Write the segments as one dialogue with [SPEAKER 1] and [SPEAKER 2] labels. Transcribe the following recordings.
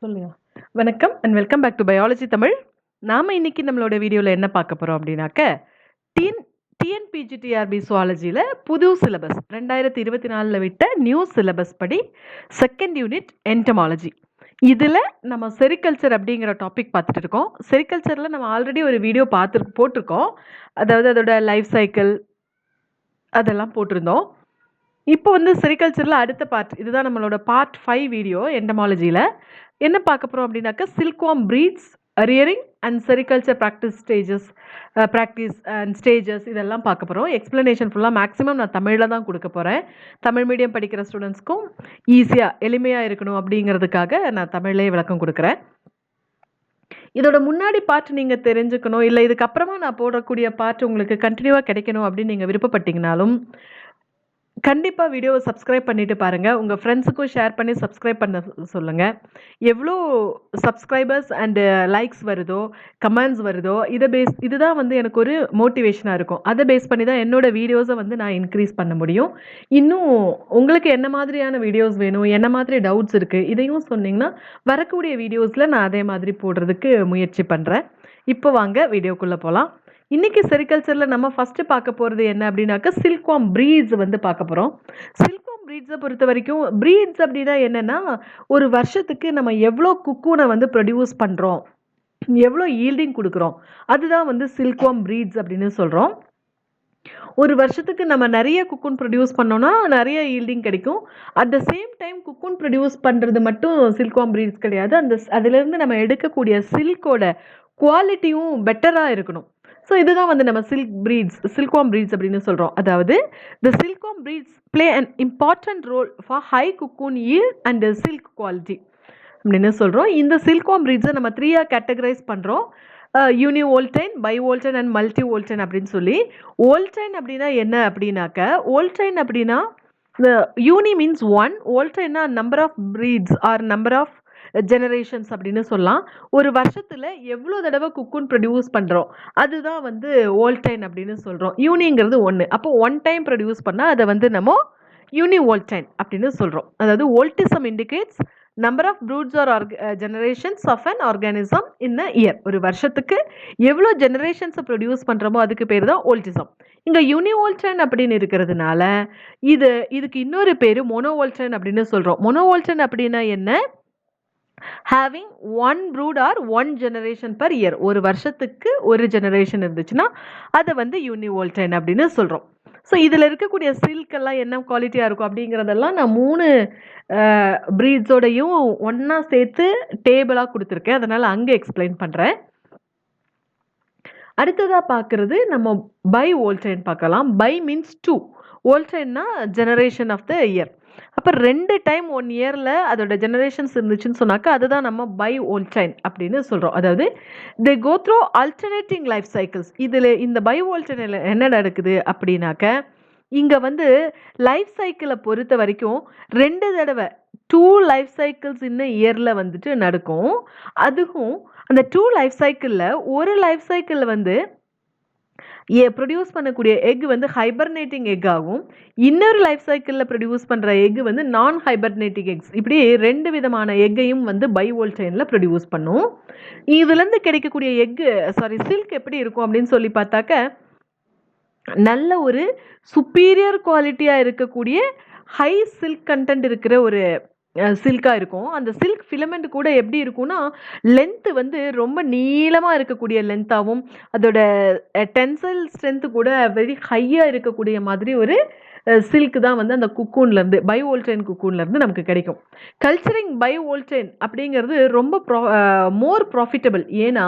[SPEAKER 1] சொல்லுங்க. வணக்கம் and welcome back to biology Tamil. நாம இன்னைக்கு நம்மளோட வீடியோல என்ன பார்க்க போறோம் அப்படின்னாக்க, டிஎன் டிஎன்பிஜிடிஆர்பி சுவாலஜில புது சிலபஸ் 2024ல விட்ட நியூ சிலபஸ் படி செகண்ட் யூனிட் என்டமாலஜி. இதுல நம்ம செரிகல்ச்சர் அப்படிங்கிற டாபிக் பார்த்துட்டு இருக்கோம். செரிகல்ச்சர்ல நம்ம ஆல்ரெடி ஒரு வீடியோ போட்டிருக்கோம். அதாவது அதோட லைஃப் சைக்கிள் அதெல்லாம் போட்டிருந்தோம். இப்போ வந்து செரிகல்ச்சர்ல அடுத்த பார்ட் இதுதான் நம்மளோட பார்ட் 5 வீடியோ என்டமாலஜியில் என்ன பார்க்க போகிறோம் அப்படின்னாக்கா silkworm breeds rearing and sericulture practice and stages இதெல்லாம் பார்க்க போகிறோம். எக்ஸ்ப்ளனேஷன் ஃபுல்லாக மேக்ஸிமம் நான் தமிழில் தான் கொடுக்க போகிறேன். தமிழ் மீடியம் படிக்கிற ஸ்டூடெண்ட்ஸ்க்கும் ஈஸியாக எளிமையாக இருக்கணும் அப்படிங்கிறதுக்காக நான் தமிழ்லேயே விளக்கம் கொடுக்குறேன். இதோட முன்னாடி பார்ட் நீங்கள் தெரிஞ்சுக்கணும், இல்லை இதுக்கப்புறமா நான் போடக்கூடிய பார்ட் உங்களுக்கு கண்டினியூவாக கிடைக்கணும் அப்படின்னு நீங்கள் விருப்பப்பட்டீங்கனாலும் கண்டிப்பாக வீடியோவை சப்ஸ்கிரைப் பண்ணிட்டு பாருங்கள். உங்கள் ஃப்ரெண்ட்ஸுக்கும் ஷேர் பண்ணி சப்ஸ்கிரைப் பண்ண சொல்லுங்கள். எவ்வளோ சப்ஸ்கிரைபர்ஸ் அண்டு லைக்ஸ் வருதோ, கமெண்ட்ஸ் வருதோ, இதுதான் வந்து எனக்கு ஒரு மோட்டிவேஷனாக இருக்கும். அதை பேஸ் பண்ணி தான் என்னோடய வீடியோஸை வந்து நான் இன்க்ரீஸ் பண்ண முடியும். இன்னும் உங்களுக்கு என்ன மாதிரியான வீடியோஸ் வேணும், என்ன மாதிரி டவுட்ஸ் இருக்குது, இதையும் சொன்னீங்கன்னா வரக்கூடிய வீடியோஸில் நான் அதே மாதிரி போடுறதுக்கு முயற்சி பண்ணுறேன். இப்போ வாங்க வீடியோக்குள்ளே போகலாம். இன்னைக்கு செரிகல்ச்சரில் நம்ம ஃபஸ்ட்டு பார்க்க போகிறது என்ன அப்படின்னாக்கா சில்க்வார்ம் ப்ரீட்ஸ் வந்து பார்க்க போகிறோம். சில்க்வார்ம் ப்ரீட்ஸை பொறுத்த வரைக்கும் ப்ரீட்ஸ் அப்படின்னா என்னென்னா, ஒரு வருஷத்துக்கு நம்ம எவ்வளோ குக்கூனை வந்து ப்ரொடியூஸ் பண்ணுறோம், எவ்வளோ ஈல்டிங் கொடுக்குறோம், அதுதான் வந்து சில்க்வார்ம் ப்ரீட்ஸ் அப்படின்னு சொல்கிறோம். ஒரு வருஷத்துக்கு நம்ம நிறைய குக்கூன் ப்ரொடியூஸ் பண்ணோம்னா நிறைய ஈல்டிங் கிடைக்கும். At the same time cocoon produce பண்ணுறது மட்டும் சில்க்வார்ம் ப்ரீட்ஸ் கிடையாது. அதுலேருந்து நம்ம எடுக்கக்கூடிய சில்கோட குவாலிட்டியும் பெட்டராக இருக்கணும். ஸோ இதுதான் வந்து நம்ம சில்க்வார்ம் ப்ரீட்ஸ் அப்படின்னு சொல்கிறோம். அதாவது the silkworm breeds play an important role for high cocoon yield and silk quality அப்படின்னு சொல்கிறோம். இந்த சில்க்வார்ம் ப்ரீட்ஸை நம்ம 3ஆக கேட்டகரைஸ் பண்ணுறோம். யூனிவோல்டைன், பைவோல்டைன் அண்ட் மல்டி வோல்டைன் அப்படின்னு சொல்லி. வோல்டைன் அப்படின்னா என்ன அப்படின்னாக்க, வோல்டைன் அப்படின்னா யூனி மீன்ஸ் ஒன், வோல்டைன்னா number of breeds or number of generations அப்படின்னு சொல்லலாம். ஒரு வருஷத்தில் எவ்வளோ தடவை குக்கூன் ப்ரொடியூஸ் பண்ணுறோம் அதுதான் வந்து வோல்டைன் அப்படின்னு சொல்கிறோம். யூனிங்கிறது ஒன்று, அப்போ ஒன் டைம் ப்ரொடியூஸ் பண்ணால் அதை வந்து நம்ம யூனிவோல்டைன் அப்படின்னு சொல்கிறோம். அதாவது voltism indicates number of broods or generations of an organism in a year. ஒரு வருஷத்துக்கு எவ்வளோ ஜெனரேஷன்ஸை ப்ரொடியூஸ் பண்ணுறோமோ அதுக்கு பேர் தான் வோல்டிசம். இங்கே யூனிவோல்டைன் அப்படின்னு இருக்கிறதுனால இதுக்கு இன்னொரு பேர் மோனோவோல்டைன் அப்படின்னு சொல்கிறோம். மோனோவோல்டைன் அப்படின்னா என்ன, having one fruit or one generation per year. ஒரு வருஷத்துக்கு ஒரு ஜெனரேஷன் இருந்துச்சுன்னா அதை வந்து யூனிவோல்டைன் அப்படின்னு சொல்கிறோம். ஸோ இதில் இருக்கக்கூடிய சில்கெல்லாம் என்ன குவாலிட்டியாக இருக்கும் அப்படிங்கிறதெல்லாம் நான் 3 ப்ரீட்ஸோடையும் ஒன்றா சேர்த்து டேபிளாக கொடுத்துருக்கேன். அதனால் அங்கே எக்ஸ்பிளைன் பண்ணுறேன். அடுத்ததாக பார்க்குறது நம்ம பை வோல்டைன் பார்க்கலாம். பை மீன்ஸ் 2, வோல்டைன்னா ஜெனரேஷன் ஆஃப் த இயர். அப்போ 2 டைம் 1 இயரில் அதோட ஜெனரேஷன்ஸ் இருந்துச்சுன்னு சொன்னாக்கா அதுதான் நம்ம பை வோல்டைன் அப்படின்னு சொல்கிறோம். அதாவது they go through alternating life cycles. இதில் இந்த பை வோல்டைனில் என்ன நடக்குது அப்படின்னாக்க, இங்கே வந்து லைஃப் சைக்கிளை பொறுத்த வரைக்கும் 2 தடவை 2 லைஃப் சைக்கிள்ஸ் இன்னும் இயரில் வந்துட்டு நடக்கும். அதுவும் அந்த 2 லைஃப் சைக்கிளில் ஒரு லைஃப் சைக்கிளில் வந்து ப்ரொடியூஸ் பண்ணக்கூடிய எக் வந்து ஹைபர்னேட்டிங் எக் ஆகும். இன்னொரு லைஃப் சைக்கிளில் ப்ரொடியூஸ் பண்ணுற எக் வந்து நான் ஹைபர்னேட்டிங் எக்ஸ். இப்படி 2 விதமான எக்கையும் வந்து பைவோல்டைனில் ப்ரொடியூஸ் பண்ணும். இதுலேருந்து கிடைக்கக்கூடிய சில்க் எப்படி இருக்கும் அப்படின்னு சொல்லி பார்த்தாக்க, நல்ல ஒரு சுப்பீரியர் குவாலிட்டியாக இருக்கக்கூடிய ஹை சில்க் கண்டென்ட் இருக்கிற ஒரு சில்காக இருக்கும். அந்த சில்க் ஃபிலமெண்ட் கூட எப்படி இருக்கும்னா, லென்த்து வந்து ரொம்ப நீளமாக இருக்கக்கூடிய லென்த்தாகவும் அதோட டென்சைல் ஸ்ட்ரென்த்து கூட வெரி ஹையாக இருக்கக்கூடிய மாதிரி ஒரு சில்க் தான் வந்து அந்த குக்கூன்லேருந்து பைவோல்டைன் குக்கூன்லேருந்து நமக்கு கிடைக்கும். கல்ச்சரிங் பைவோல்டைன் அப்படிங்கிறது ரொம்ப மோர் ப்ராஃபிட்டபிள். ஏன்னா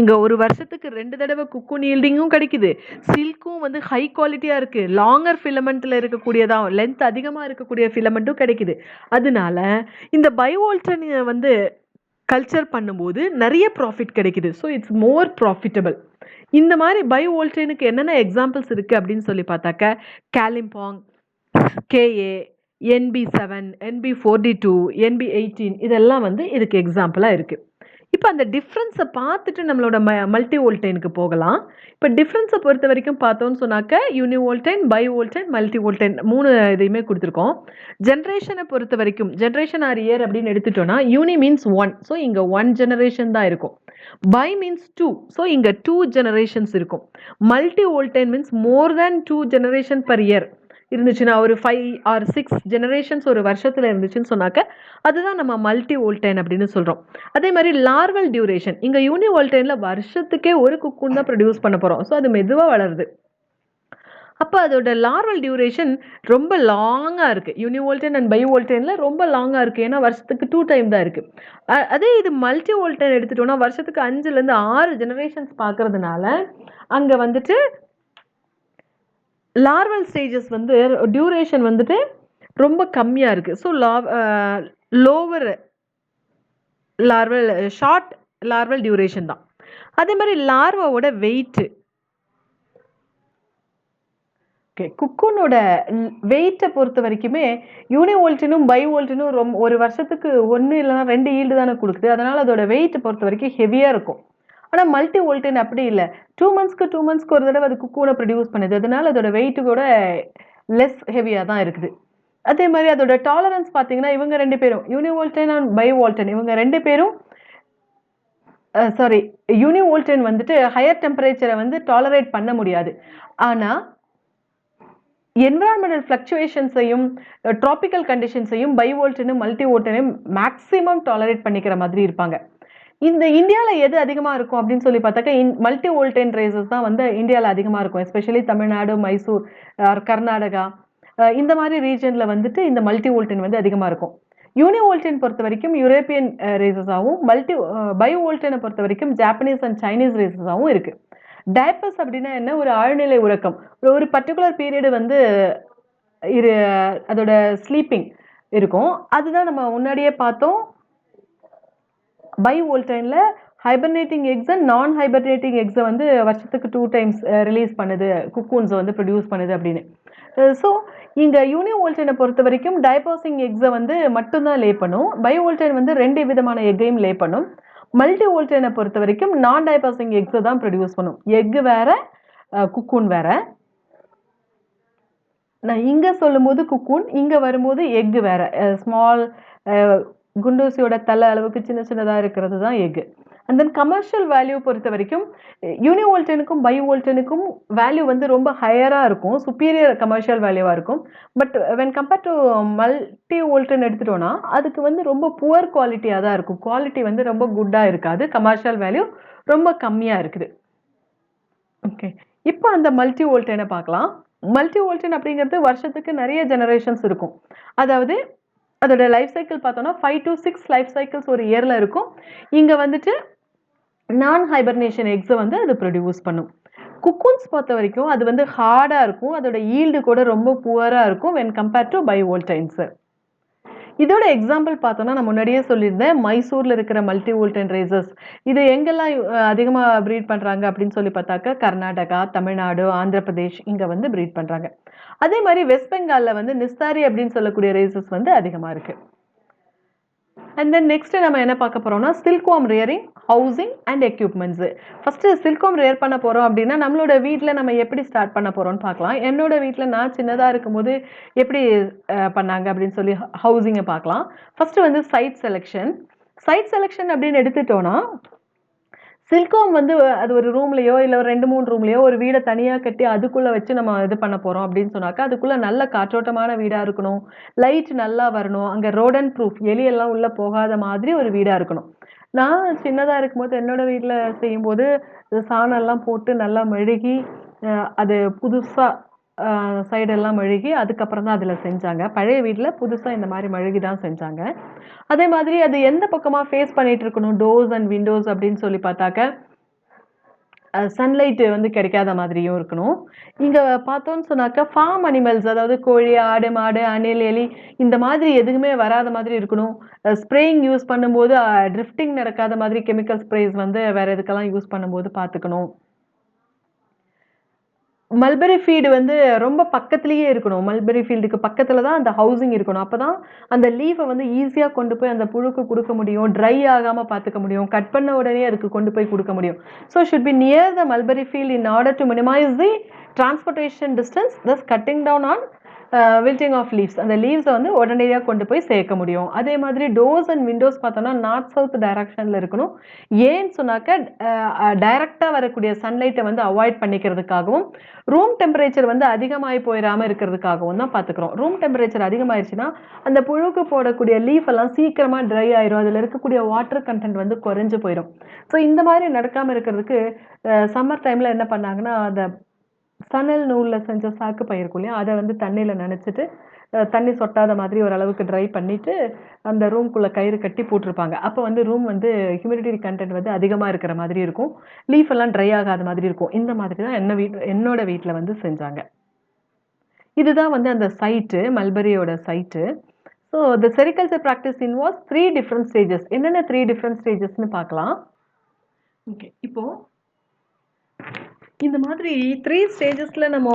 [SPEAKER 1] இங்கே ஒரு வருஷத்துக்கு 2 தடவை குக்கூன் ஈல்டிங்கும் கிடைக்குது, சில்க்கும் வந்து ஹை குவாலிட்டியாக இருக்குது, லாங்கர் ஃபிலமெண்ட்டில் இருக்கக்கூடியதான் லென்த் அதிகமாக இருக்கக்கூடிய ஃபிலமெண்ட்டும் கிடைக்குது. அதனால இந்த பைவோல்டைன் வந்து கல்ச்சர் பண்ணும்போது நிறைய ப்ராஃபிட் கிடைக்குது. So it's more profitable. இந்த மாதிரி பைவோல்டைனுக்கு என்னென்ன எக்ஸாம்பிள்ஸ் இருக்குது அப்படின்னு சொல்லி பார்த்தாக்க, காலிம்பாங், KA, NB7, NB42, NB18 இதெல்லாம் வந்து இதுக்கு எக்ஸாம்பிளாக இருக்குது. இப்போ அந்த டிஃப்ரென்ஸை பார்த்துட்டு நம்மளோட மல்டி வோல்டைனுக்கு போகலாம். இப்போ டிஃப்ரென்ஸை பொறுத்த வரைக்கும் பார்த்தோம்னு சொன்னாக்க யூனி வோல்டைன், பை வோல்டைன், மல்டி வோல்டைன் 3 இதையுமே கொடுத்துருக்கோம். ஜென்ரேஷனை பொறுத்த வரைக்கும் ஜென்ரேஷன் ஆர் இயர் அப்படின்னு எடுத்துட்டோம்னா யூனி மீன்ஸ் 1, ஸோ இங்கே 1 ஜெனரேஷன் தான் இருக்கும். பை மீன்ஸ் 2, ஸோ இங்கே 2 ஜெனரேஷன்ஸ் இருக்கும். மல்டி வோல்டைன் மீன்ஸ் மோர் தேன் 2 ஜெனரேஷன் பர் இயர் இருந்துச்சுன்னா, ஒரு 5 ஆர் 6 ஜெனரேஷன்ஸ் ஒரு வருஷத்துல இருந்துச்சுன்னு சொன்னாக்க அதுதான் நம்ம மல்டி வோல்டைன் அப்படின்னு சொல்றோம். அதே மாதிரி லார்வல் டியூரேஷன், இங்க யூனி வோல்டைன்ல வருஷத்துக்கே ஒரு குக்கூன் தான் ப்ரொடியூஸ் பண்ண போறோம். ஸோ அது மெதுவா வளருது. அப்போ அதோட லார்வல் டியூரேஷன் ரொம்ப லாங்காக இருக்குது. யூனி வோல்டைன் அண்ட் பை வோல்டைனில் ரொம்ப லாங்காக இருக்குது. ஏன்னா வருஷத்துக்கு 2 டைம் தான் இருக்குது. அதே இது மல்டி வோல்டைன் எடுத்துட்டோம்னா வருஷத்துக்கு 5லேருந்து 6 ஜெனரேஷன்ஸ் பார்க்கறதுனால அங்கே வந்துட்டு லார்வல் ஸ்டேஜஸ் வந்து டியூரேஷன் வந்துட்டு ரொம்ப கம்மியாக இருக்குது. So lower larval short larval duration தான். அதே மாதிரி லார்வாவோட வெயிட்டு, ஓகே, குக்கூனோட வெயிட்டை பொறுத்த வரைக்குமே யூனி வோல்டினும் பை வோல்டினும் ஒரு வருஷத்துக்கு 1 இல்லைனா 2 ஈல்டு தானே கொடுக்குது. அதனால் அதோட வெயிட்டை பொறுத்த வரைக்கும் ஹெவியாக இருக்கும். ஆனால் மல்டி வோல்டின் அப்படி இல்லை. 2 மந்த்ஸ்க்கு ஒரு தடவை அது குக்கூனை ப்ரொடியூஸ் பண்ணுது. அதனால அதோட வெயிட்டு கூட லெஸ் ஹெவியாக தான் இருக்குது. அதே மாதிரி அதோட டாலரன்ஸ் பார்த்தீங்கன்னா இவங்க 2 பேரும் யூனி வோல்டைன் அண்ட் பை வோல்டைன் இவங்க 2 பேரும் யூனி வோல்டைன் வந்துட்டு ஹையர் டெம்பரேச்சரை வந்து டாலரேட் பண்ண முடியாது. ஆனால் என்விரான்மெண்டல் ஃப்ளக்சுவேஷன்ஸையும் ட்ராபிக்கல் கண்டிஷன்ஸையும் பை வோல்டைனும் மல்டி வோல்டைனையும் மேக்ஸிமம் டாலரேட் பண்ணிக்கிற மாதிரி இருப்பாங்க. இந்த இந்தியாவில் எது அதிகமாக இருக்கும் அப்படின்னு சொல்லி பார்த்தாக்கா மல்டி வோல்டைன் ரேசஸ் தான் வந்து இந்தியாவில் அதிகமாக இருக்கும். எஸ்பெஷலி தமிழ்நாடு, மைசூர், கர்நாடகா இந்த மாதிரி ரீஜனில் வந்துட்டு இந்த மல்டி வோல்டைன் வந்து அதிகமாக இருக்கும். யூனி வோல்டைன் பொறுத்த வரைக்கும் யூரோப்பியன் ரேசஸாகவும், பை வோல்டைனை பொறுத்த வரைக்கும் ஜாப்பனீஸ் அண்ட் சைனீஸ் ரேசஸாகவும் இருக்குது. டைப்பர்ஸ் அப்படின்னா என்ன? ஒரு ஆழ்நிலை உறக்கம், ஒரு பர்டிகுலர் பீரியடு வந்து அதோட ஸ்லீப்பிங் இருக்கும். அதுதான் நம்ம முன்னாடியே பார்த்தோம். பை வோல்டைனில் ஹைபர்னேட்டிங் எக்ஸ் அண்ட் நான் ஹைபர்னேட்டிங் எக்ஸை வந்து வருஷத்துக்கு 2 டைம்ஸ் ரிலீஸ் பண்ணுது, குக்கூன்ஸை வந்து ப்ரொடியூஸ் பண்ணுது அப்படின்னு. ஸோ இங்கே யூனி வோல்டைனை பொறுத்த வரைக்கும் டைபாசிங் எக்ஸை வந்து மட்டும்தான் லே பண்ணும். பை வோல்டைன் வந்து 2 விதமான எக்கையும் லே பண்ணும். மல்டி வோல்டைனை பொறுத்த வரைக்கும் நான் டைபாசிங் எக்ஸை தான் ப்ரொடியூஸ் பண்ணும். எக்கு வேற, குக்கூன் வேற. நான் இங்கே சொல்லும்போது குக்கூன், இங்கே வரும்போது எக்கு வேற. ஸ்மால் குண்டூசியோட தலை அளவுக்கு சின்ன சின்னதாக இருக்கிறது தான் egg. And then commercial value பொறுத்த வரைக்கும் யூனி வோல்டைனுக்கும் பை வோல்டைனுக்கும் வேல்யூ வந்து ரொம்ப ஹையராக இருக்கும், சுப்பீரியர் கமர்ஷியல் வேல்யூவாக இருக்கும். But when compared to multivoltine எடுத்துட்டோன்னா அதுக்கு வந்து ரொம்ப புவர் குவாலிட்டியாக தான் இருக்கும். குவாலிட்டி வந்து ரொம்ப குட்டாக இருக்காது, கமர்ஷியல் வேல்யூ ரொம்ப கம்மியாக இருக்குது. ஓகே, இப்போ அந்த மல்டி வோல்டைனை பார்க்கலாம். மல்டி வோல்டைன் அப்படிங்கிறது வருஷத்துக்கு நிறைய ஜெனரேஷன்ஸ் இருக்கும். அதாவது அதோட லைஃப் சைக்கிள் பார்த்தோம்னா 5 to 6 லைஃப் சைக்கிள்ஸ் ஒரு இயரில் இருக்கும். இங்கே வந்துட்டு நான் ஹைபர்னேஷன் எக்ஸை வந்து அது ப்ரொடியூஸ் பண்ணும். குக்கூன்ஸ் பொறுத்த வரைக்கும் அது வந்து ஹார்டாக இருக்கும், அதோட ஈல்டு கூட ரொம்ப புவராக இருக்கும் வென் கம்பேர்ட் டு பை வோல்டைன்ஸு. இதோட எக்ஸாம்பிள் பார்த்தோன்னா நான் முன்னாடியே சொல்லியிருந்தேன், மைசூரில் இருக்கிற மல்டி வோல்டைன் ரேசஸ் இது எங்கெல்லாம் அதிகமாக ப்ரீட் பண்ணுறாங்க அப்படின்னு சொல்லி பார்த்தாக்கா கர்நாடகா, தமிழ்நாடு, ஆந்திர பிரதேஷ் இங்கே வந்து ப்ரீட் பண்ணுறாங்க. அதே மாதிரி வெஸ்ட் பெங்காலில் வந்து நிஸ்தாரி அப்படின்னு சொல்லக்கூடிய ரேசஸ் வந்து அதிகமாக இருக்குது. அண்ட் தென் நெக்ஸ்ட் நம்ம என்ன பார்க்க போறோம்னா silkworm rearing, housing and equipments. First silkworm rear பண்ண போறோம் அப்படின்னா நம்மளோட வீட்டில் நம்ம எப்படி ஸ்டார்ட் பண்ண போறோம்னு பார்க்கலாம். என்னோட வீட்டில் நான் சின்னதாக இருக்கும்போது எப்படி பண்ணாங்க அப்படின்னு சொல்லி ஹவுசிங்கை பார்க்கலாம். ஃபர்ஸ்ட் வந்து சைட் செலெக்ஷன். சைட் செலெக்ஷன் அப்படின்னு எடுத்துட்டோம்னா சில்க்வார்ம் வந்து அது ஒரு ரூம்லையோ இல்லை ஒரு 2-3 ரூம்லையோ ஒரு வீடை தனியாக கட்டி அதுக்குள்ளே வச்சு நம்ம இது பண்ண போகிறோம் அப்படின்னு சொன்னாக்கா அதுக்குள்ளே நல்ல காற்றோட்டமான வீடாக இருக்கணும், லைட் நல்லா வரணும், அங்கே ரோடன் ப்ரூஃப் எலியெல்லாம் உள்ளே போகாத மாதிரி ஒரு வீடாக இருக்கணும். நான் சின்னதாக இருக்கும்போது என்னோட வீட்டில் செய்யும்போது சாணம்லாம் போட்டு நல்லா மெழுகி அது புதுசாக சைடெல்லாம் மெழுகி அதுக்கப்புறம் தான் அதில் செஞ்சாங்க. பழைய வீட்டில் புதுசாக இந்த மாதிரி மெழுகி தான் செஞ்சாங்க. அதே மாதிரி அது எந்த பக்கமாக ஃபேஸ் பண்ணிட்டு இருக்கணும் டோர்ஸ் அண்ட் விண்டோஸ் அப்படின்னு சொல்லி பார்த்தாக்க சன்லைட் வந்து கிடைக்காத மாதிரியும் இருக்கணும். இங்கே பார்த்தோன்னு சொன்னாக்கா ஃபார்ம் அனிமல்ஸ், அதாவது கோழி, ஆடு, மாடு, அணில், எலி இந்த மாதிரி எதுவுமே வராத மாதிரி இருக்கணும். ஸ்ப்ரேயிங் யூஸ் பண்ணும்போது ட்ரிஃப்டிங் நடக்காத மாதிரி கெமிக்கல் ஸ்ப்ரேஸ் வந்து வேறு எதுக்கெல்லாம் யூஸ் பண்ணும்போது பார்த்துக்கணும். மல்பெரி ஃபீல்டு வந்து ரொம்ப பக்கத்திலேயே இருக்கணும். மல்பெரி ஃபீல்டுக்கு பக்கத்தில தான் அந்த ஹவுசிங் இருக்கணும். அப்பதான் அந்த லீஃப வந்து ஈஸியா கொண்டு போய் அந்த புழுக்கு குடுக்க முடியும். ட்ரை ஆகாம பார்த்துக்க முடியும். கட் பண்ண உடனே அதுக்கு கொண்டு போய் குடுக்க முடியும். So should be near the mulberry field in order to minimize the transportation distance, thus cutting down on wilting of leaves. அந்த லீவ்ஸ வந்து உடனடியா கொண்டு போய் சேர்க்க முடியும். அதே மாதிரி டோர்ஸ் அண்ட் விண்டோஸ் பார்த்தோம்னா நார்த் சவுத் டைரக்ஷன்ல இருக்கணும். ஏன்னு சொன்னாக்க டைரக்ட்டா வரக்கூடிய சன்லைட்ட வந்து அவாய்ட் பண்ணிக்கிறதுக்காகவும், ரூம் டெம்பரேச்சர் வந்து அதிகமாகி போயிடாம இருக்கிறதுக்காகவும் தான் பார்த்துக்கிறோம். ரூம் டெம்பரேச்சர் அதிகமாயிருச்சுன்னா, அந்த புழுக்கு போடக்கூடிய லீஃப் எல்லாம் சீக்கிரமா ட்ரை ஆயிரும். அதுல இருக்கக்கூடிய வாட்டர் கன்டென்ட் வந்து குறைஞ்சு போயிரும். ஸோ இந்த மாதிரி நடக்காம இருக்கிறதுக்கு சம்மர் டைம்ல என்ன பண்ணாங்கன்னா, அந்த சணல் நூல்ல செஞ்ச சாக்கு பை இருக்கும் இல்லையா? அத வந்து தண்ணீல நனைச்சுட்டு, தண்ணி சொட்டாத மாதிரி ஓரளவுக்கு ட்ரை பண்ணிட்டு, அந்த ரூம்குள்ள கயிறு கட்டி போட்டிருப்பாங்க. அப்ப வந்து ரூம் வந்து ஹியூமிடிட்டி கன்டென்ட் வந்து அதிகமா இருக்கிற மாதிரி இருக்கும். லீஃப் எல்லாம் ட்ரை ஆகாத மாதிரி இருக்கும். இந்த மாதிரி தான் என்னோட வீட்ல வந்து செஞ்சாங்க. இதுதான் வந்து அந்த சைட்டு, மல்பெரியோட site. So the sericulture practice involves 3 different stages. என்னென்ன 3 டிஃபரண்ட் ஸ்டேஜஸ்ன்னு பார்க்கலாம். ஓகே. இப்போ இந்த மாதிரி 3 ஸ்டேஜஸ்ல நம்ம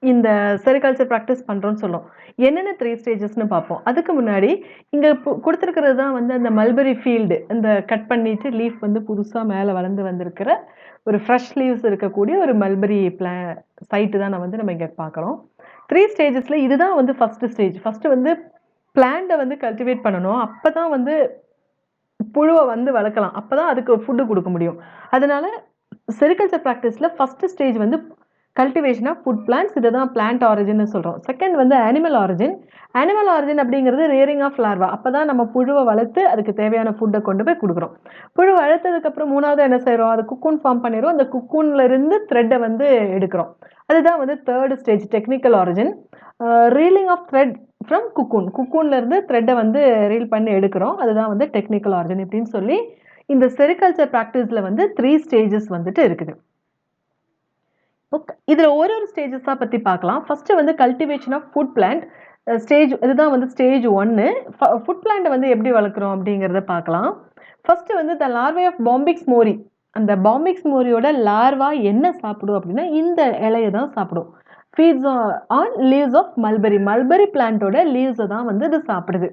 [SPEAKER 1] இந்த செரிகல்ச்சர் பிராக்டிஸ் பண்றோம்னு சொல்லும். என்னென்ன 3 ஸ்டேஜஸ்ன்னு பார்ப்போம். அதுக்கு முன்னாடி இங்க குடுத்திருக்கிறது தான் வந்து அந்த மல்பெரி ஃபீல்டு. இந்த கட் பண்ணிட்டு லீஃப் வந்து புதுசா மேல வளர்ந்து வந்திருக்கிற ஒரு ஃப்ரெஷ் லீவ்ஸ் இருக்கக்கூடிய ஒரு மல்பெரி சைட்டு தான் நம்ம இங்க பார்க்குறோம். 3 ஸ்டேஜஸ்ல இதுதான் வந்து ஃபர்ஸ்ட் ஸ்டேஜ். ஃபர்ஸ்ட் வந்து பிளான்ட்ட வந்து கல்டிவேட் பண்ணணும். அப்பதான் வந்து புழுவ வந்து வளர்க்கலாம். அப்பதான் அதுக்கு ஃபுட் குடுக்க முடியும். அதனால செரிகல்ச்சர் பிராக்டிஸ்ல ஃபர்ஸ்ட் ஸ்டேஜ் வந்து கல்டிவேஷன் ஆஃப் ஃபுட் பிளான்ட்ஸ். இத தான் பிளான்ட் ஆரிஜின்னு சொல்றோம். செகண்ட் வந்து அனிமல் ஆரிஜின். அனிமல் ஆரிஜின் அப்படிங்கிறது ரியரிங் ஆஃப் லார்வா. அப்பதான் நம்ம புழுவ வளர்த்து அதுக்கு தேவையான ஃபுட்ட கொண்டு போய் குடுக்குறோம். புழு வளர்த்ததுக்கு அப்புறம் 3வது என்ன செய்றோம்? அது குக்கூன் ஃபார்ம் பண்ணிரும். அந்த குக்கூன்ல இருந்து த்ரெட்ட வந்து எடுக்கிறோம். அதுதான் வந்து 3rd stage technical origin. Reeling of thread from cocoon. குக்கூன்ல இருந்து த்ரெட்ட வந்து ரீல் பண்ணி எடுக்கிறோம். அதுதான் வந்து டெக்னிக்கல் ஆரிஜின் இப்படின்னு சொல்லி இந்த செரிகல்ச்சர் பிராக்டிஸ்ல வந்து 3 ஸ்டேஜஸ் வந்துட்டு இருக்குது. இதுல ஒரு ஸ்டேஜஸா பத்தி பார்க்கலாம். ஃபர்ஸ்ட் வந்து cultivation of food plant stage. இதுதான் வந்து ஸ்டேஜ் 1. ஃபுட் பிளான்ட் வந்து எப்படி வளர்க்குறோம் அப்படிங்கிறத பார்க்கலாம். ஃபர்ஸ்ட் வந்து த லார்வே ஆஃப் பாம்பிக்ஸ் மோரி. அந்த பாம்பிக்ஸ் மோரியோட லார்வா என்ன சாப்பிடும் அப்படின்னா இந்த இலைய தான் சாப்பிடும். Feeds on leaves of mulberry. Mulberry பிளான்ட்டோட லீவ்ஸை தான் வந்து இது சாப்பிடுது.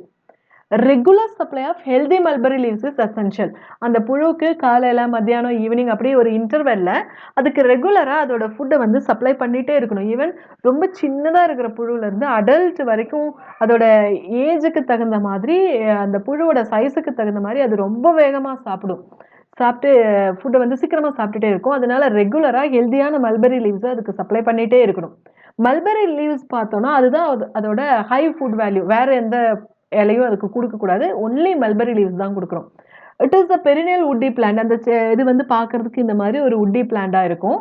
[SPEAKER 1] Regular supply of healthy mulberry leaves is essential. அந்த புழுவுக்கு காலையில, மத்தியானம், ஈவினிங் அப்படியே ஒரு இன்டர்வெல்ல அதுக்கு ரெகுலரா அதோட ஃபுட்டை வந்து சப்ளை பண்ணிட்டே இருக்கணும். ஈவன் ரொம்ப சின்னதா இருக்கிற புழுல இருந்து அடல்ட் வரைக்கும் அதோட ஏஜுக்கு தகுந்த மாதிரி அந்த புழுவோட சைஸுக்கு தகுந்த மாதிரி அது ரொம்ப வேகமா சாப்பிடும். சாப்பிட்டு ஃபுட்டை வந்து சீக்கிரமா சாப்பிட்டுட்டே இருக்கும். அதனால ரெகுலரா ஹெல்தியான மல்பெரி லீவ்ஸை அதுக்கு சப்ளை பண்ணிட்டே இருக்கணும். மல்பெரி லீவ்ஸ் பார்த்தோம்னா அதுதான் அதோட ஹை ஃபுட் வேல்யூ. வேற எந்த இலையும் அதுக்கு குடுக்கக்கூடாது. ஒன்லி மல்பெரி லீவ்ஸ் தான் குடுக்குறோம். It is a perennial woody plant. அந்த இது வந்து பார்க்கறதுக்கு இந்த மாதிரி ஒரு வுட்டி பிளான்ட்டா இருக்கும்.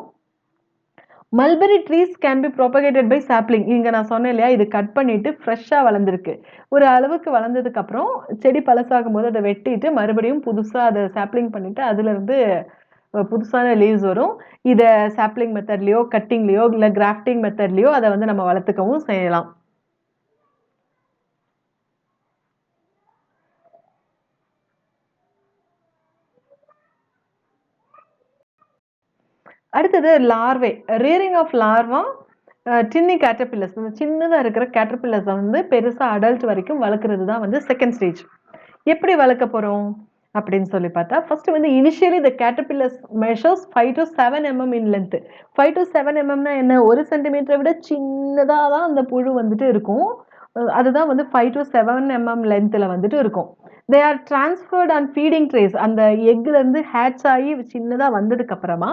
[SPEAKER 1] Mulberry trees can be propagated by sapling. இங்க நான் சொன்னேன் இல்லையா? இது கட் பண்ணிட்டு ஃப்ரெஷ்ஷா வளர்ந்திருக்கு. ஒரு அளவுக்கு வளர்ந்ததுக்கு அப்புறம் செடி பழசாகும்போது அதை வெட்டிட்டு மறுபடியும் புதுசா அதை சாப்லிங் பண்ணிட்டு அதுல இருந்து புதுசான லீவ்ஸ் வரும். இத சாப்லிங் மெத்தட்லயோ, கட்டிங்லயோ இல்ல கிராஃப்டிங் மெத்தட்லயோ அதை வந்து நம்ம வளர்த்துக்கவும் செய்யலாம். அடுத்தது larvae. Rearing of larva tiny caterpillars. சின்னதா இருக்கிற கேட்டர்பில்லர்ஸை வந்து பெருசா அடல்ட் வரைக்கும் வளர்க்குறது தான் வந்து செகண்ட் ஸ்டேஜ். எப்படி வளர்க்க போறோம் அப்படின்னு சொல்லி பார்த்தா ஃபர்ஸ்ட் வந்து initially the caterpillars measures 5 to 7 mm in length. 5 to 7 mmனா என்ன? 1 சென்டிமீட்டரை விட சின்னதா தான் அந்த புழு வந்துட்டு இருக்கும். அதுதான் வந்து 5 to 7 mm லென்த்ல வந்துட்டு இருக்கும். They are transferred and feeding trace. அந்த எக்ல இருந்து ஹேட்ச் ஆகி சின்னதா வந்ததுக்கு அப்புறமா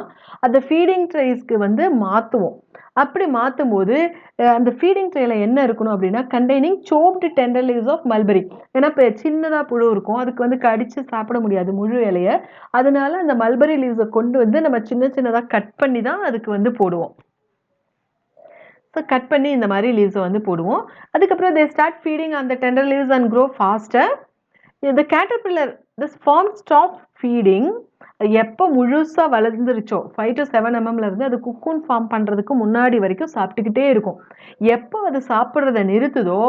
[SPEAKER 1] அந்த ஃபீடிங் ட்ரேஸ்க்கு வந்து மாத்துவோம். அப்படி மாத்தும்போது அந்த ஃபீடிங் ட்ரேல என்ன இருக்கணும் அப்படின்னா containing soft tender leaves of mulberry. ஏன்னா இப்போ சின்னதா புழு இருக்கும். அதுக்கு வந்து கடிச்சு சாப்பிட முடியாது முழு இலைய. அதனால அந்த மல்பெரி லீவ்ஸை கொண்டு வந்து நம்ம சின்ன சின்னதா கட் பண்ணி தான் அதுக்கு வந்து போடுவோம். ஸோ கட் பண்ணி இந்த மாதிரி லீவ்ஸை வந்து போடுவோம். அதுக்கப்புறம் தே ஸ்டார்ட் ஃபீடிங் அந்த tender leaves and grow faster. இந்த caterpillar this form stop feeding. எப்போ முழுசா வளர்ந்துருச்சோ 5 to 7 mmல இருந்து அது குக்கூன் ஃபார்ம் பண்றதுக்கு முன்னாடி வரைக்கும் சாப்பிட்டுக்கிட்டே இருக்கும். எப்போ அது சாப்பிட்றத நிறுத்துதோ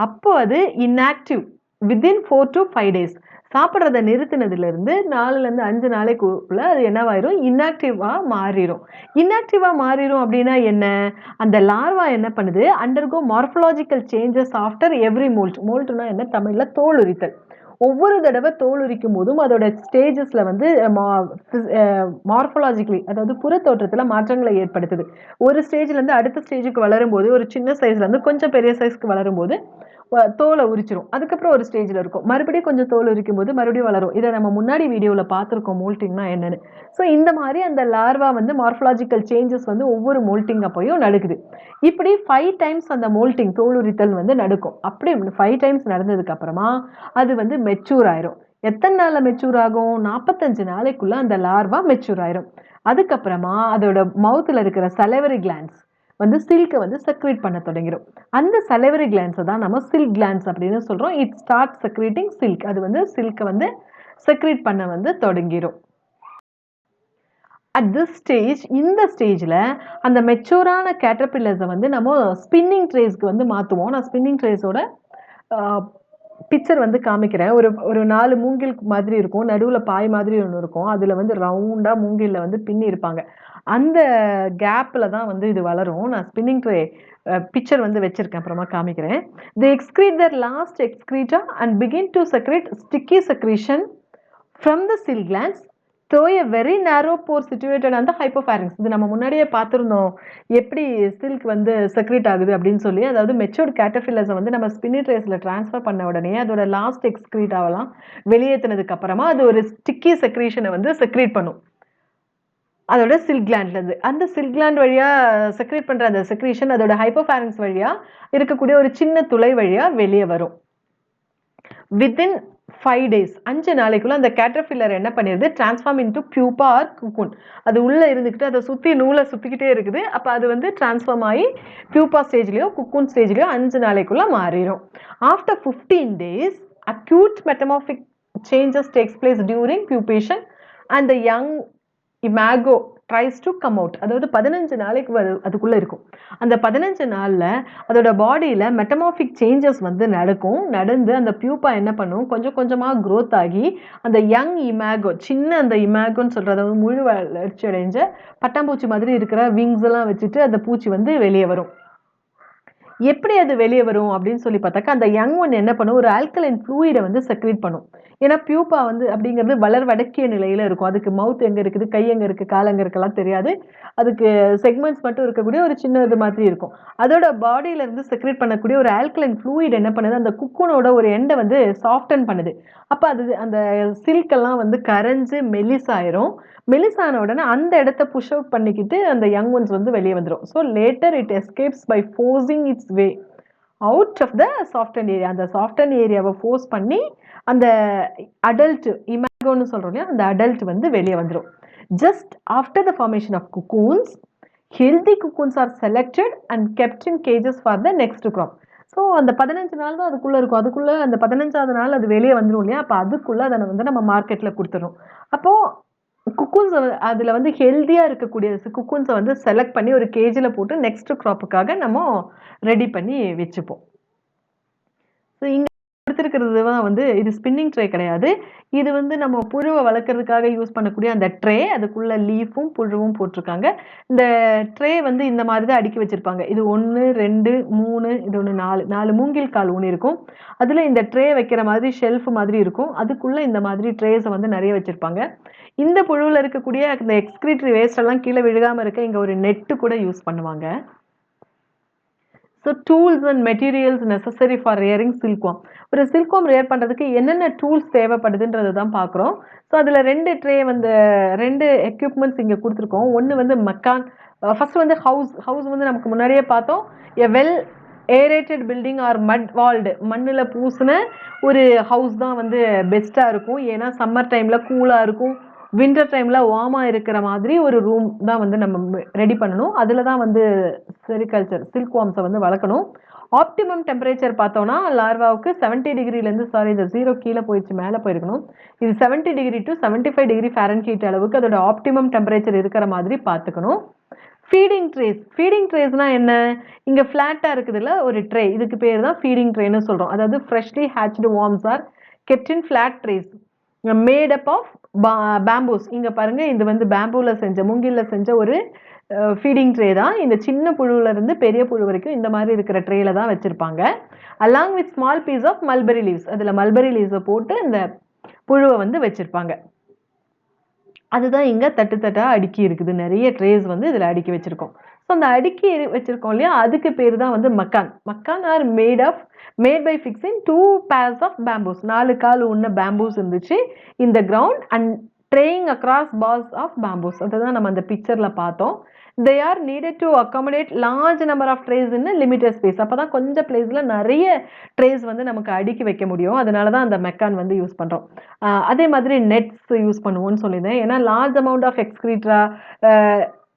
[SPEAKER 1] அப்போ அது இன்ஆக்டிவ் வித்தின் 4 to 5 days. சாப்பிட்றத நிறுத்தினதுலேருந்து 4லேருந்து 5 நாளைக்குள்ள அது என்னவாயிரும், இன்ஆக்டிவாக மாறிடும். இன்ஆக்டிவாக மாறிடும் அப்படின்னா என்ன, அந்த லார்வா என்ன பண்ணுது, undergo morphological changes after every moult. மோல்ட்னா என்ன, தமிழில் தோல் உரித்தல். ஒவ்வொரு தடவை தோல் உரிக்கும் போதும் அதோட ஸ்டேஜஸ்ல வந்து மார்ஃபலாஜிக்கலி, அதாவது புற தோற்றத்துல மாற்றங்களை ஏற்படுத்துது. ஒரு ஸ்டேஜ்ல இருந்து அடுத்த ஸ்டேஜுக்கு வளரும் போது, ஒரு சின்ன சைஸ்ல இருந்து கொஞ்சம் பெரிய சைஸ்க்கு வளரும் போது தோலை உரிச்சிரும். அதுக்கப்புறம் ஒரு ஸ்டேஜ்ல இருக்கும், மறுபடியும் கொஞ்சம் தோல் உரிக்கும் போது மறுபடியும் வளரும். இதை நம்ம முன்னாடி வீடியோல பார்த்துருக்கோம் மோல்டிங்னா என்னன்னு. ஸோ இந்த மாதிரி அந்த லார்வா வந்து மார்ஃபலாஜிக்கல் சேஞ்சஸ் வந்து ஒவ்வொரு மோல்டிங் அப்போயும் நடக்குது. இப்படி 5 டைம்ஸ் அந்த மோல்டிங் தோல் உரித்தல் வந்து நடக்கும். அப்படி 5 டைம்ஸ் நடந்ததுக்கு அப்புறமா அது வந்து மெச்சூர் ஆயிரும். எத்தனை நாள்ல மெச்சூர் ஆகும், 45 நாளைக்குள்ள அந்த லார்வா மெச்சூர் ஆயிரும். அதுக்கப்புறமா அதோட மவுத்தில் இருக்கிற சலைவரி கிளான்ஸ் வந்து சில்கை வந்து செக்ரேட் பண்ண தொடங்கிடும். அந்த சலைவரி கிளான்ஸை தான் நம்ம சில்க் கிளான்ஸ் அப்படின்னு சொல்றோம். It start secreting silk. அது வந்து சில்கை வந்து செக்ரேட் பண்ண வந்து தொடங்கிடும். அட் திஸ் ஸ்டேஜ், இந்த ஸ்டேஜில் அந்த மெச்சூரான கேட்டர்பில்லர்ஸை வந்து நம்ம ஸ்பின்னிங் ட்ரேஸ்க்கு வந்து மாற்றுவோம். நான் ஸ்பின்னிங் ட்ரேஸோட பிக்சர் வந்து காமிக்கிறேன். ஒரு 4 மூங்கில் மாதிரி இருக்கும், நடுவில் பாய் மாதிரி ஒன்று இருக்கும். அதில் வந்து ரவுண்டாக மூங்கிலில் வந்து பின்னி இருப்பாங்க. அந்த கேப்பில் தான் வந்து இது வளரும். நான் ஸ்பின்னிங் ட்ரே பிக்சர் வந்து வச்சிருக்கேன், அப்புறமா காமிக்கிறேன். They excrete their last excreta and begin to secrete sticky secretion from the silk glands through a very narrow pore situated on the hypopharynx. இது நம்ம முன்னாடியே பார்த்துருந்தோம் எப்படி சில்க் வந்து செக்ரேட் ஆகுது அப்படின்னு சொல்லி. அதாவது மெச்சூர்ட் கேட்டர்பில்லர்ஸை வந்து நம்ம ஸ்பின்னி ட்ரேஸில் ட்ரான்ஸ்ஃபர் பண்ண உடனே அதோட லாஸ்ட் எக்ஸ்க்ரீட்டாவெல்லாம் வெளியேற்றினதுக்கு அப்புறமா அது ஒரு ஸ்டிக்கி செக்ரேஷனை வந்து செக்ரேட் பண்ணும் அதோட சில்க் கிளாண்ட்லேருந்து. அந்த சில்க் கிளாண்ட் வழியாக செக்ரேட் பண்ணுற அந்த செக்ரேஷன் அதோட ஹைப்போஃபாரிங்ஸ் வழியாக இருக்கக்கூடிய ஒரு சின்ன துளை வழியாக வெளியே வரும். வித்தின் 5 days, 5 நாளைக்குள்ள அந்த கேட்டர்பில்லர் என்ன பண்ணிடுது, transform into pupa R cocoon. அது உள்ளே இருந்துக்கிட்டு அதை சுற்றி நூலை சுற்றிக்கிட்டே இருக்குது. அப்போ அது வந்து டிரான்ஸ்ஃபார்ம் ஆகி பியூப்பா ஸ்டேஜ்லேயோ குக்கூன் ஸ்டேஜ்லேயோ 5 நாளைக்குள்ள மாறிடும். After 15 days, acute metamorphic changes takes place during pupation and the young imago tries to come out. அதாவது 15 நாளைக்கு அதுக்குள்ளே இருக்கும். அந்த 15 நாளில் அதோட பாடியில் மெட்டமார்பிக் சேஞ்சஸ் வந்து நடந்து அந்த பியூப்பா என்ன பண்ணும், கொஞ்சம் கொஞ்சமாக க்ரோத் ஆகி அந்த யங் இமாகோ, சின்ன அந்த இமாகோன்னு சொல்கிறது வந்து முழு வளர்ச்சி அடைஞ்ச பட்டாம்பூச்சி மாதிரி இருக்கிற விங்ஸ் எல்லாம் வச்சுட்டு அந்த பூச்சி வந்து வெளியே வரும். எப்படி அது வெளியே வரும் அப்படின்னு சொல்லி பார்த்தாக்கா, அந்த யங் ஒன் என்ன பண்ணும், ஒரு ஆல்கலைன் ஃப்ளூயிடை வந்து செக்ரேட் பண்ணும். ஏன்னா பியூப்பா வந்து அப்படிங்கிறது வளர்வடக்கிய நிலையில் இருக்கும். அதுக்கு மவுத் எங்கே இருக்குது, கை எங்கே இருக்குது, கால் எங்கே இருக்கலாம் தெரியாது. அதுக்கு செக்மெண்ட்ஸ் மட்டும் இருக்கக்கூடிய ஒரு சின்ன இது மாதிரி இருக்கும். அதோட பாடியிலேருந்து செக்ரேட் பண்ணக்கூடிய ஒரு ஆல்கலைன் ஃப்ளூயிட் என்ன பண்ணுது, அந்த குக்கூனோட ஒரு எண்டை வந்து சாஃப்டன் பண்ணுது. அப்போ அது அந்த சில்கெல்லாம் வந்து கரைஞ்சு மெலிசாயிரும். மெலிசான உடனே அந்த இடத்த புஷ் அவுட் பண்ணிக்கிட்டு அந்த யங் ஒன்ஸ் வந்து வெளியே வந்துடும். So later it escapes by forcing its way out of the soften area. அந்த சாஃப்டன் ஏரியாவை ஃபோர்ஸ் பண்ணி அந்த அடல்ட் இமாகோன்னு சொல்கிறோம் இல்லையா, அந்த அடல்ட் வந்து வெளியே வந்துடும். Just after the formation of cocoons, healthy cocoons are selected and kept in cages for the next crop. So அந்த 15 நாள் தான் அதுக்குள்ளே இருக்கும். அதுக்குள்ளே அந்த 15வது நாள் அது வெளியே வந்துடும் இல்லையா, அப்போ அதுக்குள்ளே அதை வந்து நம்ம மார்க்கெட்டில் கொடுத்துடும். அப்போது குக்கூன்ஸ் அதில் வந்து ஹெல்த்தியாக இருக்கக்கூடிய குக்கூன்ஸை வந்து செலக்ட் பண்ணி ஒரு கேஜில் போட்டு நெக்ஸ்ட் க்ராப்புக்காக நம்ம ரெடி பண்ணி வச்சுப்போம். ஸோ இங்கே கொடுத்துருக்கிறது தான் வந்து இது ஸ்பின்னிங் ட்ரே கிடையாது. இது வந்து நம்ம புழுவை வளர்க்குறதுக்காக யூஸ் பண்ணக்கூடிய அந்த ட்ரே. அதுக்குள்ளே லீஃபும் புழுவும் போட்டிருக்காங்க. இந்த ட்ரே வந்து இந்த மாதிரி தான் அடுக்கி வச்சுருப்பாங்க. இது 1 2 3, இது ஒன்று 4 மூங்கில் கால் ஊனி இருக்கும். அதில் இந்த ட்ரே வைக்கிற மாதிரி ஷெல்ஃப் மாதிரி இருக்கும். அதுக்குள்ளே இந்த மாதிரி ட்ரேஸை வந்து நிறைய வச்சுருப்பாங்க. இந்த புழுவில் இருக்கக்கூடிய இந்த எக்ஸ்கிரீட்டரி வேஸ்ட் எல்லாம் கீழே விழுகாமல் இருக்க இங்கே ஒரு நெட்டு கூட யூஸ் பண்ணுவாங்க. So tools and materials necessary for rearing silkworm. ஒரு சில்க்வார்ம் ரியர் பண்ணுறதுக்கு என்னென்ன டூல்ஸ் தேவைப்படுதுன்றது தான் பார்க்குறோம். ஸோ அதில் 2 எக்யூப்மெண்ட்ஸ் இங்கே கொடுத்துருக்கோம். ஒன்று வந்து மக்கான். ஃபர்ஸ்ட் வந்து ஹவுஸ் வந்து நமக்கு முன்னாடியே பார்த்தோம். A well aerated building or mud walled, மண்ணில் பூசின ஒரு ஹவுஸ் தான் வந்து பெஸ்ட்டாக இருக்கும். ஏன்னா சம்மர் டைமில் கூலாக இருக்கும், வின்டர் டைமில் வார்மாக இருக்கிற மாதிரி ஒரு ரூம் தான் வந்து நம்ம ரெடி பண்ணணும். அதில் தான் வந்து செரிகல்ச்சர் சில்க்வார்ம்ஸை வந்து வளர்க்கணும். ஆப்டிமம் டெம்பரேச்சர் பார்த்தோன்னா லார்வாவுக்கு 70 டிகிரிலேருந்து இது 0 கீழே போயிடுச்சு, மேலே போயிருக்கணும். இது 70 டிகிரி டு 75 டிகிரி ஃபாரன்ஹீட் அளவுக்கு அதோட ஆப்டிமம் டெம்பரேச்சர் இருக்கிற மாதிரி பார்த்துக்கணும். ஃபீடிங் ட்ரேஸ்னால் என்ன, இங்கே ஃப்ளாட்டாக இருக்குதுல்ல ஒரு ட்ரே, இதுக்கு பேர் தான் ஃபீடிங் ட்ரேன்னு சொல்கிறோம். அதாவது freshly hatched worms are kept in flat trays. Made up of bamboos. இங்கே பாருங்க, இது வந்து பேம்பூவில் செஞ்ச, மூங்கிலில் செஞ்ச ஒரு ஃபீடிங் ட்ரே தான். இந்த சின்ன புழுவில் இருந்து பெரிய புழு வரைக்கும் இந்த மாதிரி இருக்கிற ட்ரேல தான் வச்சுருப்பாங்க. Along with small piece of mulberry leaves, அதில் மல்பெரி லீவ்ஸை போட்டு இந்த புழுவை வந்து வச்சுருப்பாங்க. அதுதான் இங்கே தட்டு தட்டாக அடுக்கி இருக்குது. நிறைய ட்ரேஸ் வந்து இதில் அடுக்கி வச்சுருக்கோம். ஸோ அந்த அடுக்கி வச்சுருக்கோம் இல்லையா, அதுக்கு பேர் தான் வந்து மக்கான். மக்கான் are made by fixing 2 pairs of bamboos. 4 கால் உள்ள பேம்பூஸ் இருந்துச்சு இந்த ground and traying across poles of bamboos. அதுதான் நம்ம அந்த பிக்சரில் பார்த்தோம். They are needed to accommodate large number of trays in limited space. அப்போ தான் கொஞ்சம் பிளேஸில் நிறைய ட்ரேஸ் வந்து நமக்கு அடுக்கி வைக்க முடியும். அதனால தான் அந்த மெக்கான் வந்து யூஸ் பண்ணுறோம். அதே மாதிரி நெட்ஸ் யூஸ் பண்ணுவோம்னு சொல்லியிருந்தேன். ஏன்னா large amount of excreta,